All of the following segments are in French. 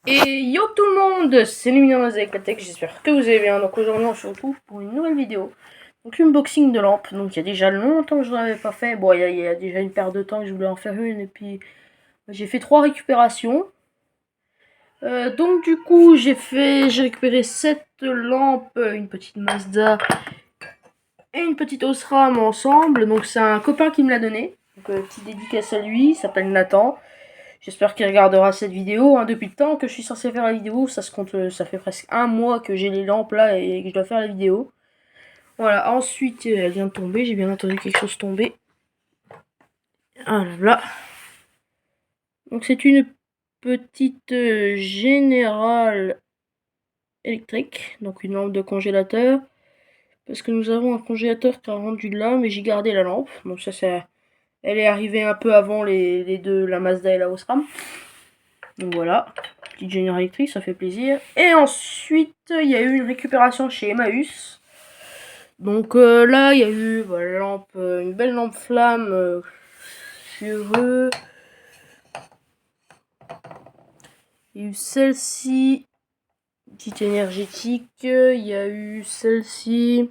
Et yo tout le monde, c'est Lumineuse avec la tech, j'espère que vous allez bien. Donc aujourd'hui on se retrouve pour une nouvelle vidéo. Donc unboxing de lampe, donc il y a déjà longtemps que je n'en avais pas fait. Bon, il y a déjà une paire de temps que je voulais en faire une et puis j'ai fait 3 récupérations. Donc du coup j'ai récupéré 7 lampes, une petite Mazda et une petite Osram ensemble. Donc c'est un copain qui me l'a donné. Donc petite dédicace à lui, il s'appelle Nathan. J'espère qu'il regardera cette vidéo. Hein. Depuis le temps que je suis censé faire la vidéo, ça se compte, ça fait presque un mois que j'ai les lampes là et que je dois faire la vidéo. Voilà, ensuite elle vient de tomber, j'ai bien entendu quelque chose tomber. Ah là là. Donc c'est une petite générale électrique, donc une lampe de congélateur. Parce que nous avons un congélateur qui a rendu là, mais j'ai gardé la lampe. Donc ça, elle est arrivée un peu avant les deux, la Mazda et la Osram. Donc voilà, petite générale électrique, ça fait plaisir. Et ensuite, il y a eu une récupération chez Emmaüs. Donc là, il y a eu voilà, une belle lampe flamme sur eux. Il y a eu celle-ci, petite énergétique. Il y a eu celle-ci.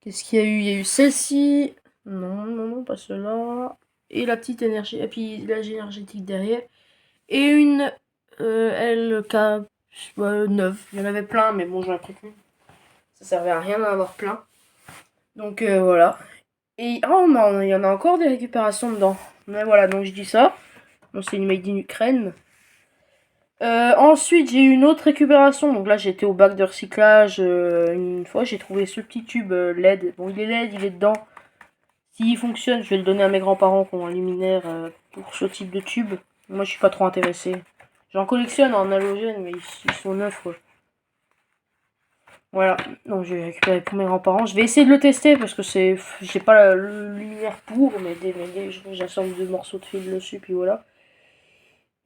Qu'est-ce qu'il y a eu? Il y a eu celle-ci. Non, pas celle-là. Et la petite énergie, et puis la énergétique derrière. Et une LK9. Il y en avait plein, mais bon, j'en ai pris qu'une. Ça servait à rien d'en avoir plein. Donc voilà. Et oh non, il y en a encore des récupérations dedans. Mais voilà, donc je dis ça. Bon, c'est une made in Ukraine. Ensuite, j'ai eu une autre récupération. Donc là, j'étais au bac de recyclage. Une fois, j'ai trouvé ce petit tube LED. Bon, il est LED, il est dedans. S'il fonctionne, je vais le donner à mes grands-parents qui ont un luminaire pour ce type de tube. Moi, je suis pas trop intéressé. J'en collectionne en halogène, mais ils sont neufs, quoi. Voilà, donc j'ai récupéré pour mes grands-parents. Je vais essayer de le tester parce que j'ai pas le luminaire pour, mais j'assemble 2 morceaux de fil dessus, puis voilà.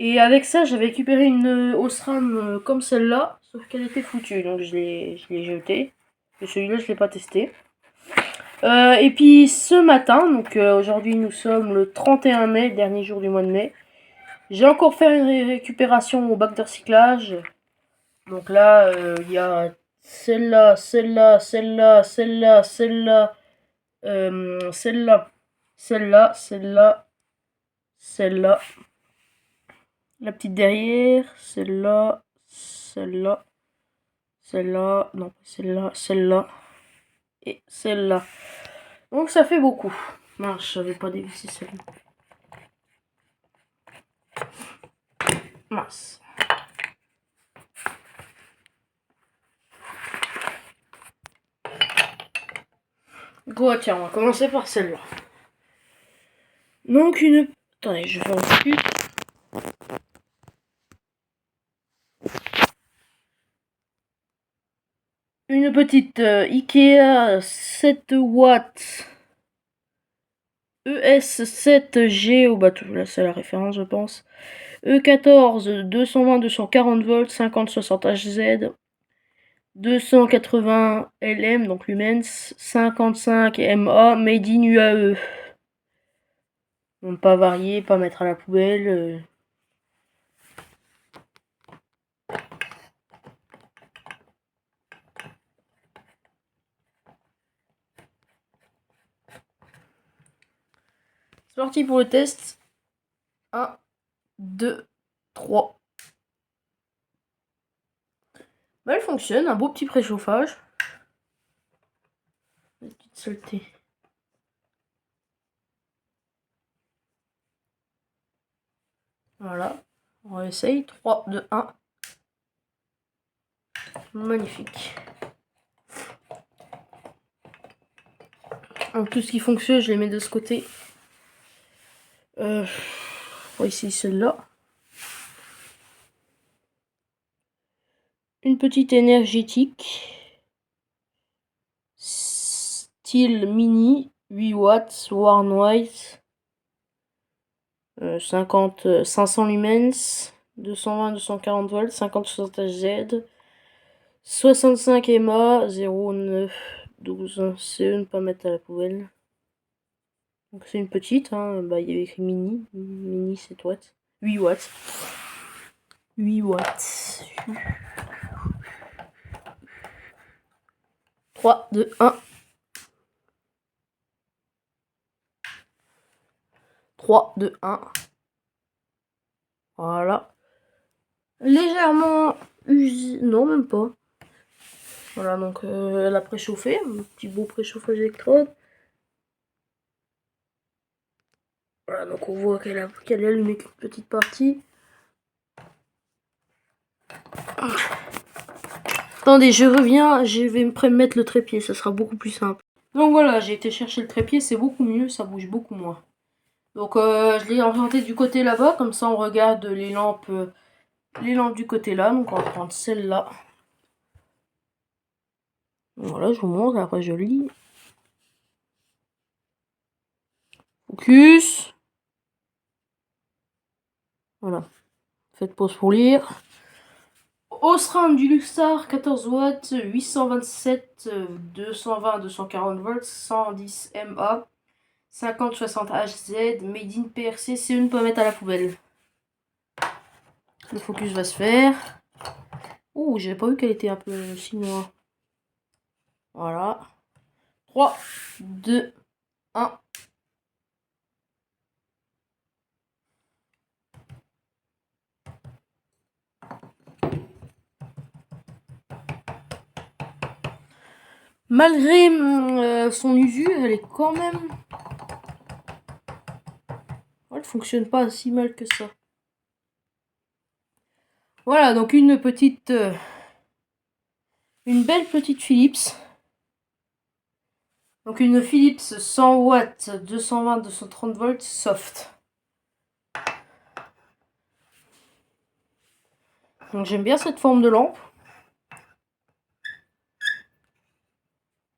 Et avec ça, j'avais récupéré une Osram comme celle-là, sauf qu'elle était foutue, donc je l'ai jetée. Et celui-là, je l'ai pas testé. Et puis ce matin, donc aujourd'hui nous sommes le 31 mai, dernier jour du mois de mai. J'ai encore fait une récupération au bac de recyclage. Donc là, il y a celle-là, celle-là, celle-là, celle-là, celle-là, celle-là, celle-là, celle-là, celle-là. La petite derrière, celle-là, celle-là, celle-là, non, celle-là, celle-là, et celle-là. Donc ça fait beaucoup. Non, je savais pas dévisser celle-là. Mince. Go, tiens, on va commencer par celle-là. Donc une... Attendez, je vais en plus. Une petite Ikea 7 watts ES7G, oh bah là c'est la référence je pense. E14 220-240 volts 50-60 Hz 280 LM donc lumens 55 MA made in UAE. Donc pas varier, pas mettre à la poubelle. C'est parti pour le test. 1, 2, 3. Bah, elle fonctionne, un beau petit préchauffage. Une petite saleté. Voilà, on essaye. 3, 2, 1. Magnifique. Donc tout ce qui fonctionne, je les mets de ce côté. On va essayer celle-là. Une petite énergétique. Style mini, 8 watts, Warn White. 500 lumens, 220-240 volts, 50-60 Hz. 65 EMA 0912. C'est ne pas mettre à la poubelle. Donc c'est une petite, hein. Bah, il y avait écrit mini. Mini 7 watts. 8 watts. 8 watts. 3, 2, 1. 3, 2, 1. Voilà. Légèrement usé. Non, même pas. Voilà, donc elle a préchauffé. Un petit beau préchauffage électrode. Voilà, donc on voit qu'elle allume une petite partie. Attendez, je reviens. Je vais me mettre le trépied. Ça sera beaucoup plus simple. Donc voilà, j'ai été chercher le trépied. C'est beaucoup mieux. Ça bouge beaucoup moins. Donc je l'ai orienté du côté là-bas. Comme ça, on regarde les lampes du côté là. Donc on va prendre celle-là. Voilà, je vous montre. Après, je lis. Focus. Voilà. Faites pause pour lire. Osram du Luxar, 14 watts, 827, 220, 240 volts, 110 MA, 50-60 HZ, made in PRC, c'est une pommette à la poubelle. Le focus va se faire. Ouh, j'avais pas vu qu'elle était un peu chinoise. Voilà. 3, 2, 1. Malgré son usure, elle est quand même... Elle fonctionne pas si mal que ça. Voilà, donc une belle petite Philips. Donc une Philips 100 watts, 220, 230 volts, soft. Donc j'aime bien cette forme de lampe.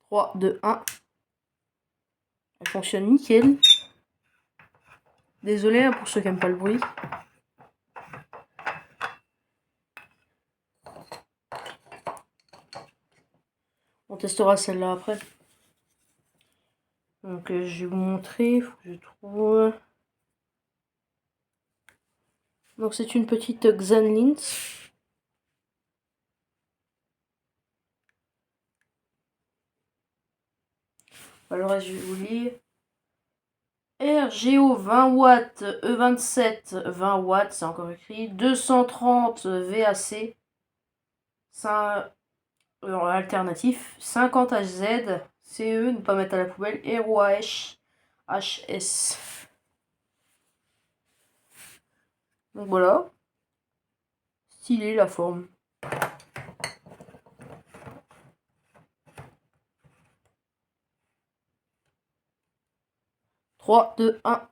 3, 2, 1. Elle fonctionne nickel. Désolé pour ceux qui n'aiment pas le bruit. On testera celle-là après. Donc je vais vous montrer. Faut que je trouve. Donc c'est une petite Xanlint. Alors je vais vous lire. RGO 20 watts, E27 20 watts, c'est encore écrit. 230 VAC. C'est un alternatif. 50 HZ. CE, ne pas mettre à la poubelle. ROH HS. Donc voilà. Stylé la forme. 3, 2, 1.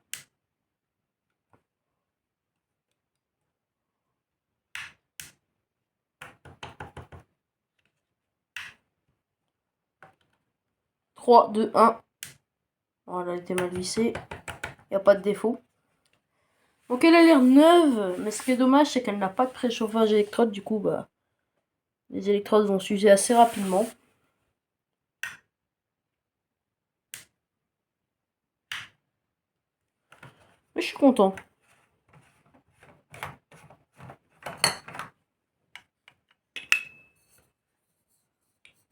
Trois, 2, 1. Voilà, elle était mal vissée. Il n'y a pas de défaut. Donc elle a l'air neuve, mais ce qui est dommage, c'est qu'elle n'a pas de préchauffage électrode. Du coup, bah, les électrodes vont s'user assez rapidement. Mais je suis content.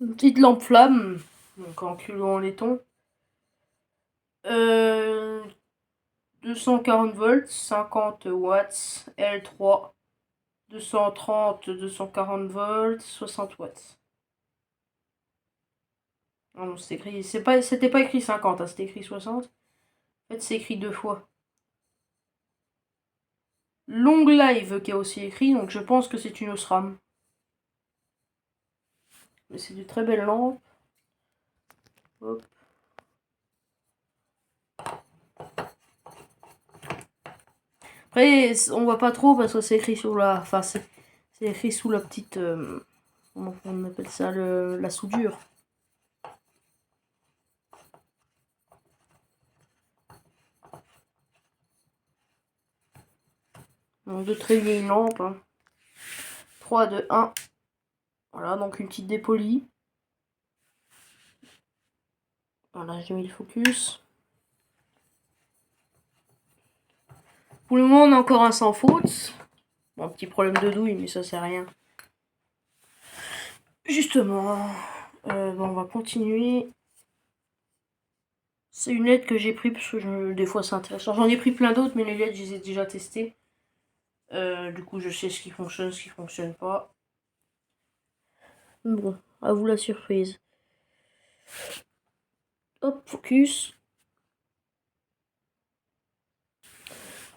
Une petite lampe flamme, donc en culant en laiton. 240 volts, 50 watts, L3. 230, 240 volts, 60 watts. Ah non, c'est écrit. C'était pas écrit 50, hein, c'était écrit 60. En fait, c'est écrit deux fois. Long Live qui a aussi écrit, donc je pense que c'est une Osram. Mais c'est de très belles lampes. Hop. Après, on voit pas trop parce que c'est écrit sur la. Enfin, c'est écrit sous la petite. Comment on appelle ça, la soudure. Donc de très vieilles lampes. Hein. 3, 2, 1. Voilà, donc une petite dépolie. Voilà, j'ai mis le focus. Pour le moment, on a encore un sans faute. Bon, un petit problème de douille, mais ça, c'est rien. Justement, bon, on va continuer. C'est une LED que j'ai pris parce que des fois c'est intéressant. J'en ai pris plein d'autres, mais les LED, je les ai déjà testées. Du coup, je sais ce qui fonctionne, ce qui fonctionne pas. Bon, à vous la surprise. Hop, focus.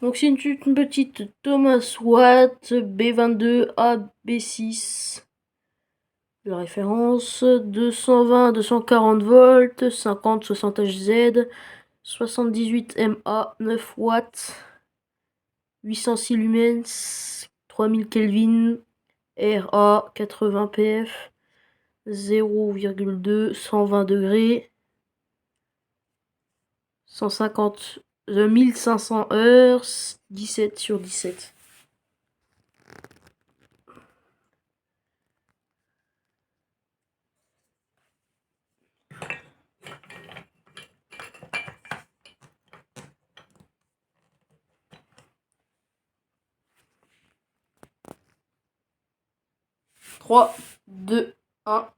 Donc c'est une petite Thomas Watt B22 AB6. De référence 220 240 volts, 50 60 Hz, 78 mA, 9 watts, 806 lumens, 3000 Kelvin, RA 80 pf, 0,2, 120 degrés, 150 1500 heures, 17 sur 17. Trois, 2, 1.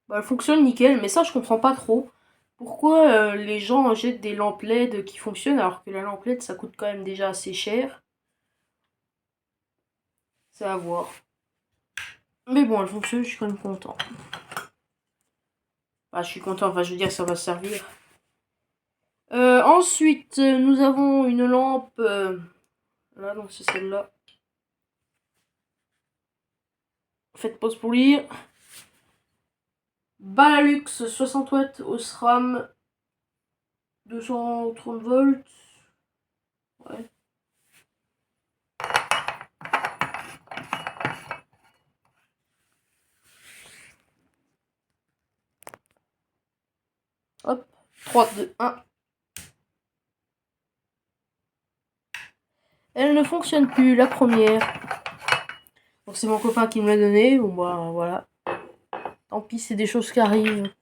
Bah, elle fonctionne nickel, mais ça je comprends pas trop. Pourquoi les gens jettent des lampes LED qui fonctionnent alors que la lampe LED ça coûte quand même déjà assez cher. C'est à voir. Mais bon, elle fonctionne, je suis quand même content. Bah, je suis content, enfin je veux dire ça va servir. Ensuite, nous avons une lampe. Là, donc c'est celle-là. Faites pause pour lire. Balalux 60 watts, Osram 230 volts. Ouais. Hop, 3, 2, 1. Elle ne fonctionne plus, la première. Donc c'est mon copain qui me l'a donné. Bon bah voilà. Tant pis, c'est des choses qui arrivent.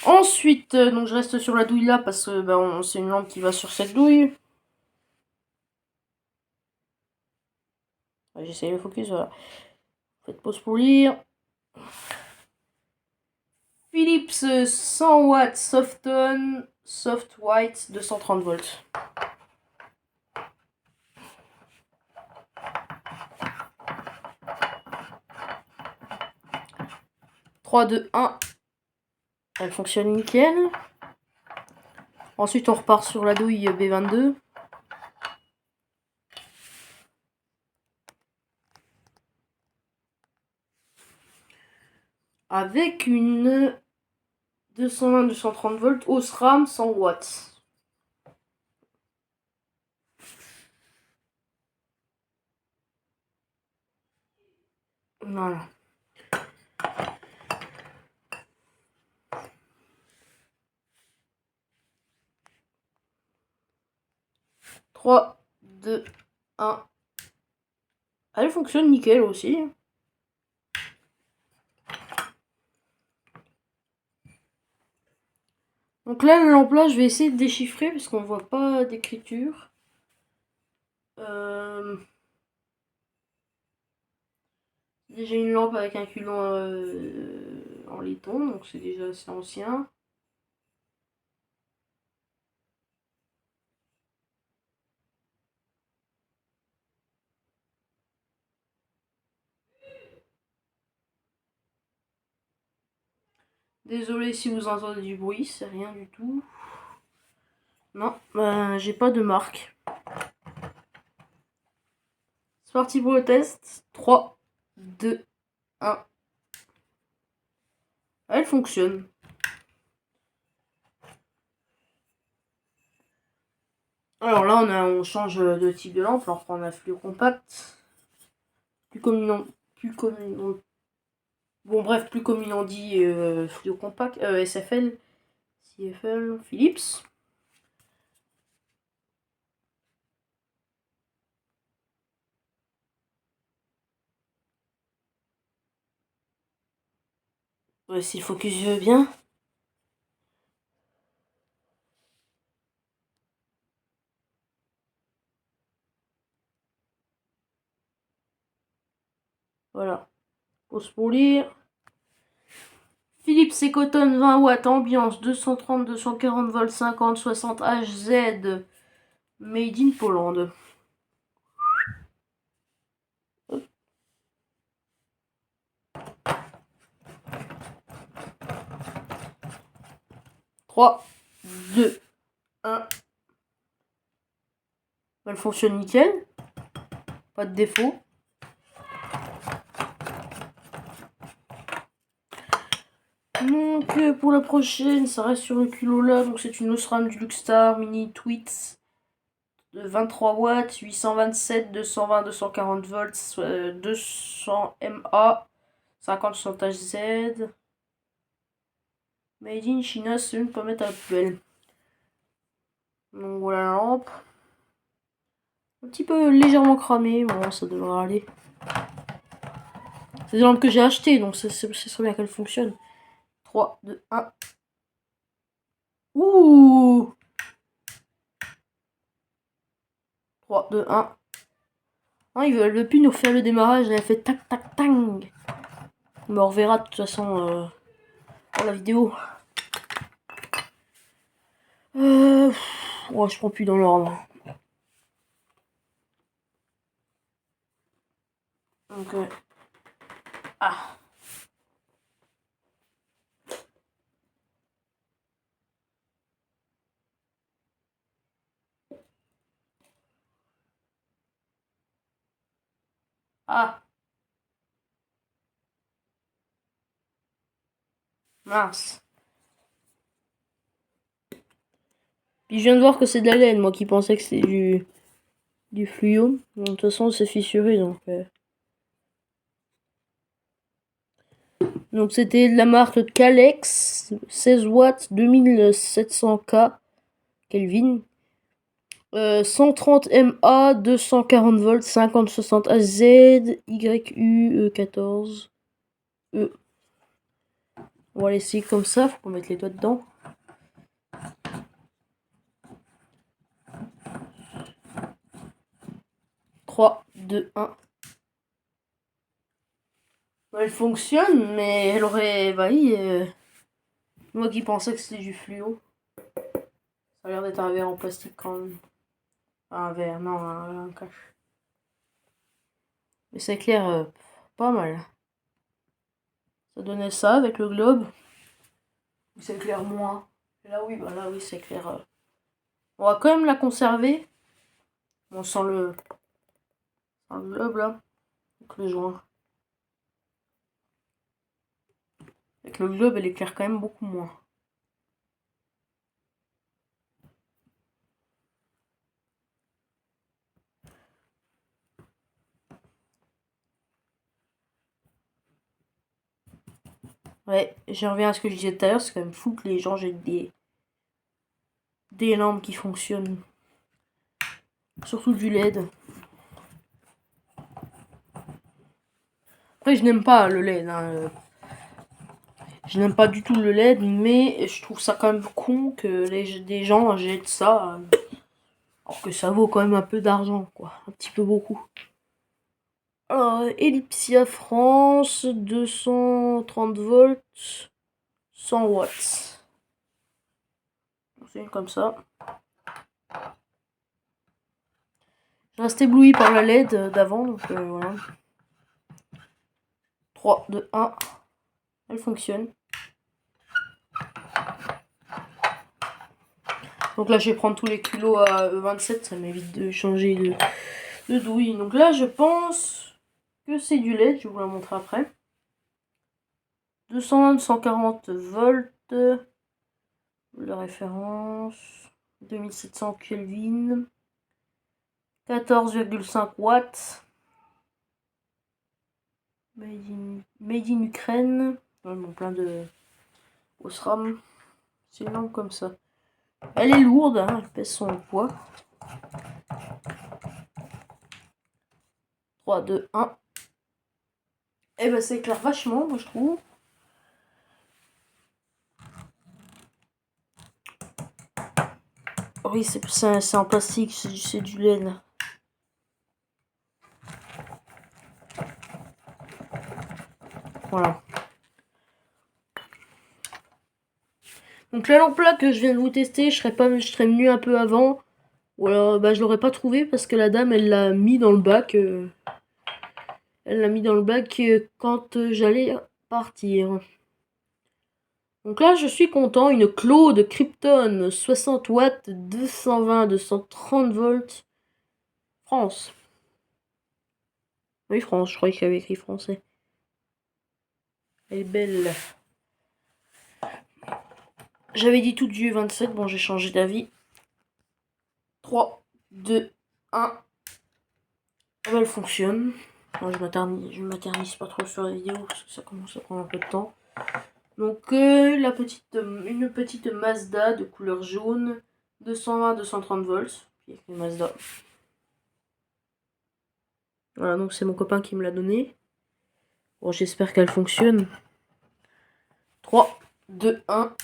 Ensuite, donc je reste sur la douille là parce que bah, c'est une lampe qui va sur cette douille. J'essaye le focus, voilà. Faites pause pour lire. Philips 100 watts Softon Soft White 230 volts. Trois, 2, 1. Elle fonctionne nickel. Ensuite, on repart sur la douille B22. Avec une 220-230 volts Osram 100 watts. Voilà. Trois, 2, 1. Elle fonctionne nickel aussi. Donc là, le lampe là, je vais essayer de déchiffrer parce qu'on voit pas d'écriture. Déjà une lampe avec un culot en laiton, donc c'est déjà assez ancien. Désolé si vous entendez du bruit, c'est rien du tout. Non, j'ai pas de marque. C'est parti pour le test. 3, 2, 1. Elle fonctionne. Alors là, on change de type de lampe. On reprend la fluo compact. Plus commun, bon bref, plus comme il en dit, fluo compact, SFL, CFL, Philips. Si le focus veut bien. Voilà. Pause pour lire. Philips Ecoton 20 watts, ambiance 230, 240 volts, 50, 60 Hz, made in Poland. Hop. 3, 2, 1. Elle fonctionne nickel. Pas de défaut. Donc pour la prochaine, ça reste sur le culot là. Donc c'est une Osram du Luxstar Mini Tweets de 23 watts, 827, 220, 240 volts, 200 mA, 50 Hz. Made in China, c'est une pommette à la poubelle. Donc voilà la lampe. Un petit peu légèrement cramée, bon ça devrait aller. C'est des lampes que j'ai achetées, donc c'est très bien qu'elles fonctionnent. 3, 2, 1. Ouh 3, 2, 1. Ah, il veut plus nous faire le démarrage, elle a fait tac tac tang. Mais on reverra de toute façon dans la vidéo. Oh, je prends plus dans l'ordre. Donc ah. Ah. Mince. Puis je viens de voir que c'est de la laine, moi qui pensais que c'était du fluo. De toute façon, c'est fissuré, donc... Donc c'était de la marque Calex, 16 watts, 2700K Kelvin. 130 mA, 240 volts, 50-60 AZ, YU14. On va laisser comme ça, faut qu'on mette les doigts dedans. « 3, 2, 1. Elle fonctionne, mais elle aurait évahi. Moi qui pensais que c'était du fluo. Ça a l'air d'être un verre en plastique quand même. Un verre, non, un cache. Mais ça éclaire pas mal. Ça donnait ça avec le globe. Ça éclaire moins. Là oui, bah là oui, ça éclaire. On va quand même la conserver. On sent le globe là. Avec le joint. Avec le globe, elle éclaire quand même beaucoup moins. Ouais, j'en reviens à ce que je disais tout à l'heure, c'est quand même fou que les gens jettent des lampes qui fonctionnent. Surtout du LED. Après, je n'aime pas le LED. Hein. Je n'aime pas du tout le LED, mais je trouve ça quand même con que des gens jettent ça. Alors que ça vaut quand même un peu d'argent, quoi. Un petit peu beaucoup. Alors, Ellipsia France, 230 volts, 100 watts. C'est comme ça. Je reste ébloui par la LED d'avant, donc voilà. 3, 2, 1. Elle fonctionne. Donc là, je vais prendre tous les kilos à 27, ça m'évite de changer de douille. Donc là, je pense que c'est du LED, je vais vous la montrer après. 220, 140 volts. La référence. 2700 Kelvin. 14,5 watts. Made in Ukraine. Bon, plein de Osram. C'est une lampe comme ça. Elle est lourde, hein, elle pèse son poids. 3, 2, 1. Et ben ça éclaire vachement, moi je trouve. oui, c'est en plastique, c'est du laine. Voilà. Donc la lampe là que je viens de vous tester, je serais venu un peu avant. Ou alors je l'aurais pas trouvé parce que la dame elle l'a mis dans le bac. Elle l'a mis dans le bac quand j'allais partir. Donc là je suis content, une Claude Krypton 60 watts, 220, 230 volts. France. Oui France, je croyais qu'il y avait écrit français. Elle est belle. J'avais dit tout du 27, bon j'ai changé d'avis. 3, 2, 1. Elle fonctionne. Moi, je m'éternise pas trop sur la vidéo parce que ça commence à prendre un peu de temps. Donc une petite Mazda de couleur jaune, 220-230 volts. Puis avec Mazda. Voilà, donc c'est mon copain qui me l'a donné. Bon, j'espère qu'elle fonctionne. 3, 2, 1.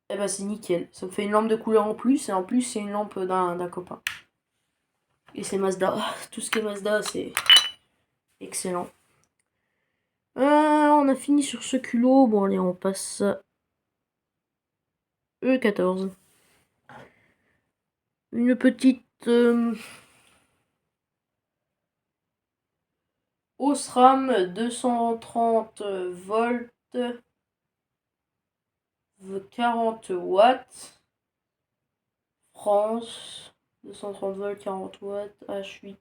Et bah c'est nickel. Ça me fait une lampe de couleur en plus. Et en plus c'est une lampe d'un copain. Et c'est Mazda. Tout ce qui est Mazda c'est excellent. On a fini sur ce culot. Bon allez on passe E14. Une petite Osram 230 volts, 40 watts, France, 230 volts, 40 watts, H8.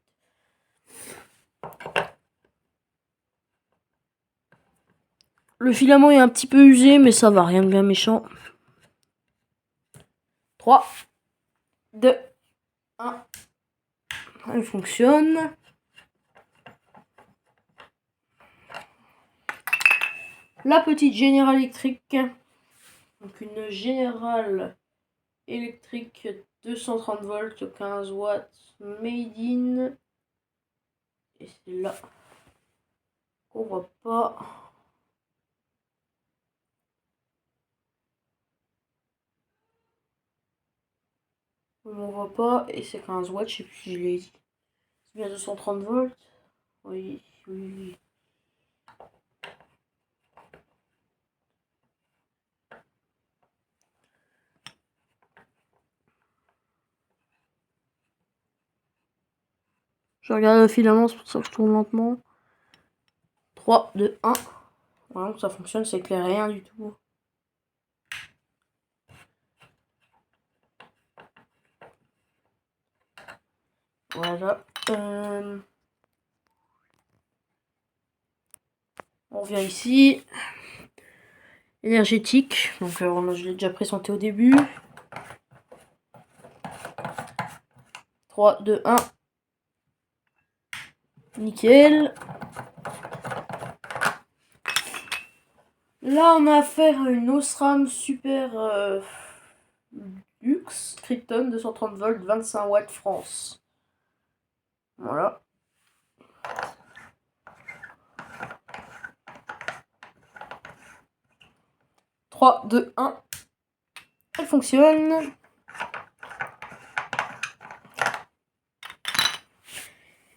Le filament est un petit peu usé, mais ça va, rien de bien méchant. 3, 2, 1. Elle fonctionne. La petite General Electric. Donc une General Electric 230 volts, 15 watts, made in. Et c'est là qu'on voit pas. On voit pas, et c'est 15 watts, je sais plus si je l'ai dit. C'est bien 230 volts. Oui, oui, oui. Je regarde le filament, c'est pour ça que je tourne lentement. 3, 2, 1. Voilà, ça fonctionne, c'est éclairé rien du tout. Voilà. On revient ici. Énergétique. Donc je l'ai déjà présenté au début. 3, 2, 1. Nickel. Là, on a affaire à une Osram Super Luxe Krypton 230 volts, 25 watts France. Voilà. « 3, 2, 1. Elle fonctionne.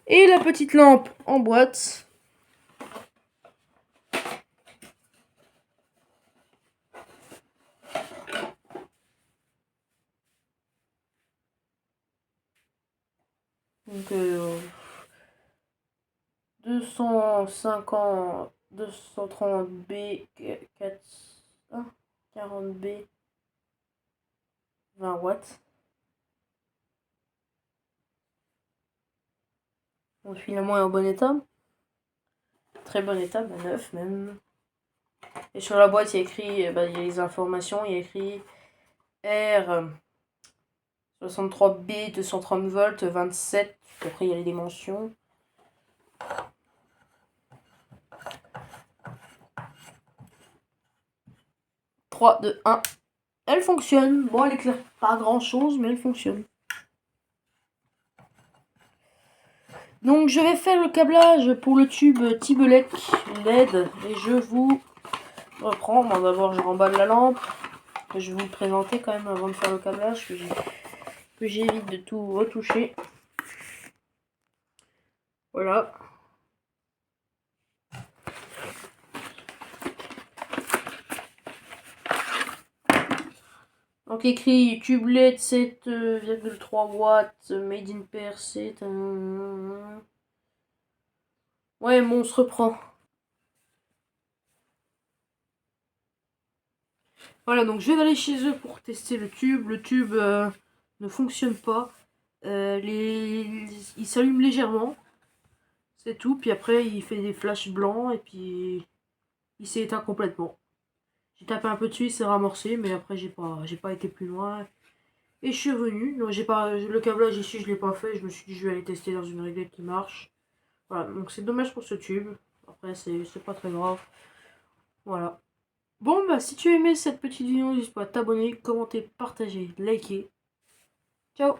Et la petite lampe en boîte. Donc 250, 230B, 40B, 20 watts. Le filament est en bon état. Très bon état, neuf même. Et sur la boîte, il y a écrit, il y a les informations, il y a écrit R 63B 230 volts 27. Après, il y a les dimensions. « 3, 2, 1. Elle fonctionne. Bon, elle éclaire pas grand chose, mais elle fonctionne. Donc, je vais faire le câblage pour le tube Tibelec LED. Et je vous reprends. D'abord, je remballe la lampe. Je vais vous le présenter quand même avant de faire le câblage. Que que j'évite de tout retoucher. Voilà. Donc écrit tube LED 7,3 watts, made in PRC. Ouais, bon, on se reprend. Voilà, donc je vais aller chez eux pour tester le tube. Le tube ne fonctionne pas. Il s'allume légèrement. C'est tout. Puis après, il fait des flashs blancs et puis il s'est éteint complètement. J'ai tapé un peu dessus, il s'est ramorcé, mais après, j'ai pas été plus loin. Et je suis revenu. Donc, le câblage ici, je l'ai pas fait. Je me suis dit, je vais aller tester dans une réglette qui marche. Voilà, donc c'est dommage pour ce tube. Après, c'est pas très grave. Voilà. Bon, bah, si tu as aimé cette petite vidéo, n'hésite pas à t'abonner, commenter, partager, liker. Ciao!